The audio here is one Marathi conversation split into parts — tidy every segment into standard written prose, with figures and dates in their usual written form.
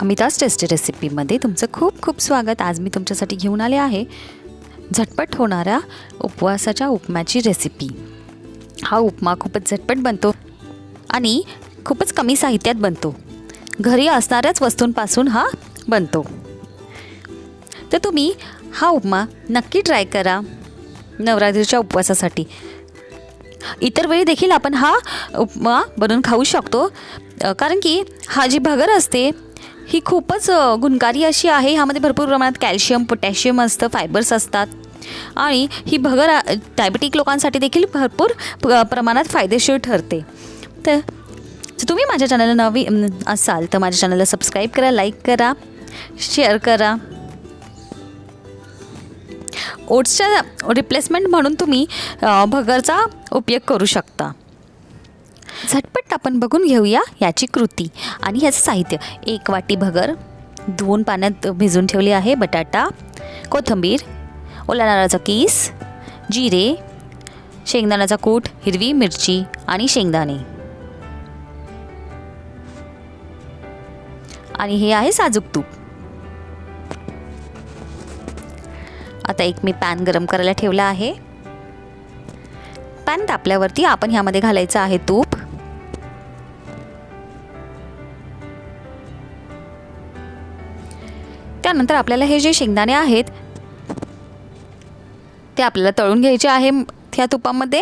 अमिताज टेस्टी रेसिपीमध्ये तुमचं खूप खूप स्वागत। आज मी तुमच्यासाठी घेऊन आले आहे झटपट होणाऱ्या उपवासाच्या उपम्याची रेसिपी। हा उपमा खूपच झटपट बनतो आणि खूपच कमी साहित्यात बनतो। घरी असणाऱ्याच वस्तूंपासून हा बनतो। तर तुम्ही हा उपमा नक्की ट्राय करा नवरात्रीच्या उपवासासाठी। इतर वेळी देखील आपण हा उपमा बनवून खाऊ शकतो, कारण की हा जी भगर असते ही खूपच गुणकारी अशी आहे। ह्यामध्ये भरपूर प्रमाणात कॅल्शियम पोटॅशियम असतं, फायबर्स असतात आणि ही भगर डायबिटिक लोकांसाठी देखील भरपूर प्रमाणात फायदेशीर ठरते। तर तुम्ही माझ्या चॅनलला नवीन असाल तर माझ्या चॅनलला सबस्क्राईब करा, लाईक करा, शेअर करा। ओट्सच्या रिप्लेसमेंट म्हणून तुम्ही भगरचा उपयोग करू शकता। झटपट आपण बघून घेऊया याची कृती आणि याचं साहित्य। 1 वाटी भगर 2 पाण्यात भिजवून ठेवली आहे, बटाटा, कोथिंबीर, ओला नारळाचा कीस, जिरे, शेंगदाण्याचा कूट, हिरवी मिरची आणि शेंगदाणे आणि हे आहे साजूक तूप। आता एक मी पॅन गरम करायला ठेवला आहे। पॅन तापल्यावरती आपण ह्यामध्ये घालायचं आहे तूप। त्यानंतर आपल्याला हे जे शेंगदाणे आहेत ते आपल्याला तळून घ्यायचे आहे त्या तुपामध्ये।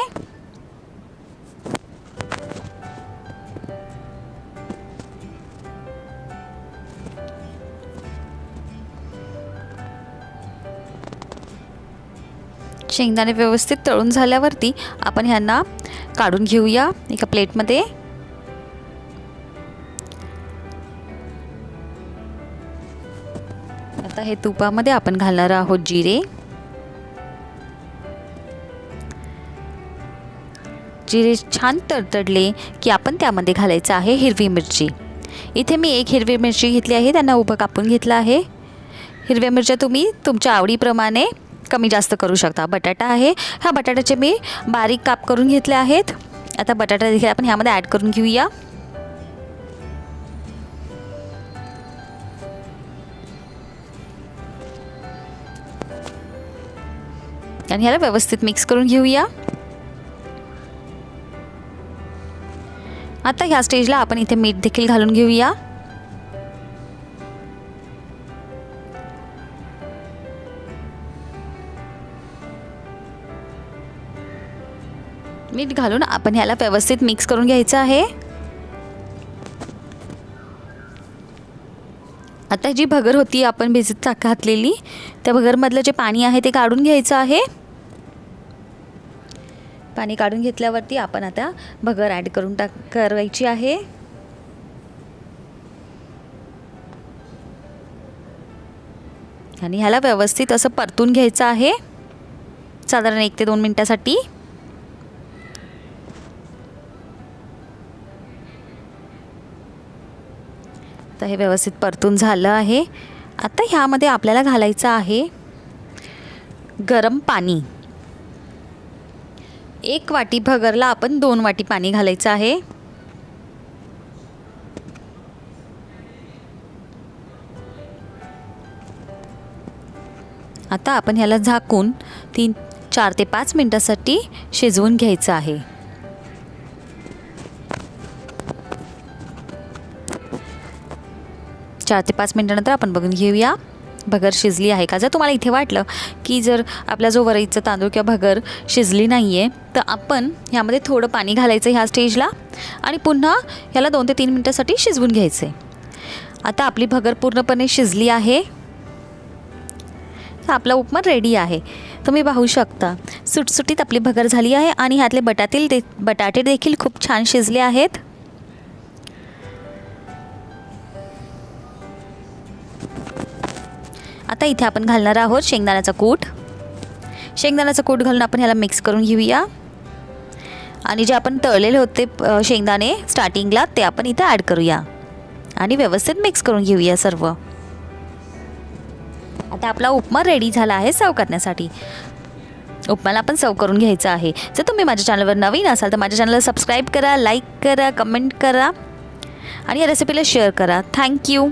शेंगदाणे व्यवस्थित तळून झाल्यावरती आपण ह्यांना काढून घेऊया एका प्लेटमध्ये। आता हे तुपामध्ये आपण घालणार आहोत जिरे। जिरे छान तडतडले की आपण त्यामध्ये घालायचं आहे हिरवी मिरची। इथे मी 1 हिरवी मिरची घेतली आहे, त्यांना उभं कापून घेतलं आहे। हिरव्या मिरच्या तुम्ही तुमच्या आवडीप्रमाणे कमी जास्त करू शकता। बटाटा आहे, ह्या बटाट्याचे मी बारीक काप करून घेतले आहेत। आता बटाटा देखील आपण ह्यामध्ये ॲड करून घेऊया। आणि ह्याला व्यवस्थित मिक्स करून घेऊया। आता ह्या स्टेजला आपण इथे मीठ देखील घालून घेऊया। मीठ घालून आपण ह्याला व्यवस्थित मिक्स करून घ्यायचं आहे। आता जी भगर होती आपण भिजत घातलेली, त्या भगरमधलं जे पाणी आहे ते काढून घ्यायचं आहे। पाणी काढून घेतल्यावरती आपण आता भगर ॲड करून करायची आहे। आणि ह्याला व्यवस्थित असं परतून घ्यायचं आहे साधारण 1 ते 2 मिनिटासाठी। तर हे व्यवस्थित परतून झालं आहे। आता ह्यामध्ये आपल्याला घालायचं आहे गरम पाणी। 1 वाटी भगरला आपण 2 वाटी पाणी घालायचं आहे। आता आपण ह्याला झाकून 4 ते 5 मिनिटासाठी शिजवून घ्यायचं आहे। चार ते 5 मिनिटानंतर आपण बघून घेऊया भगर शिजली आहे का। जर तुम्हाला इथे वाटलं की जर आपला जो वरईचा तांदूळ किंवा भगर शिजली नाही आहे तर आपण ह्यामध्ये थोडं पाणी घालायचं ह्या स्टेजला आणि पुन्हा ह्याला 2 ते 3 मिनिटासाठी शिजवून घ्यायचं आहे। आता आपली भगर पूर्णपणे शिजली आहे, तर आपला उपमा रेडी आहे। तुम्ही पाहू शकता सुटसुटीत आपली भगर झाली आहे आणि ह्यातले बटाटे देखील खूप छान शिजले आहेत। आता इथे आपण घालणार आहोत शेंगदाण्याचा कूट। शेंगदाण्याचा कूट घालून आपण ह्याला मिक्स करून घेऊया आणि जे आपण तळलेले होते शेंगदाणे स्टार्टिंगला ते आपण इथे ॲड करूया आणि व्यवस्थित मिक्स करून घेऊया सर्व। आता आपला उपमा रेडी झाला आहे सर्व करण्यासाठी। उपमाला आपण सर्व करून घ्यायचं आहे। जर तुम्ही माझ्या चॅनलवर नवीन असाल तर माझ्या चॅनलला सबस्क्राईब करा, लाईक करा, कमेंट करा आणि या रेसिपीला शेअर करा। थँक्यू।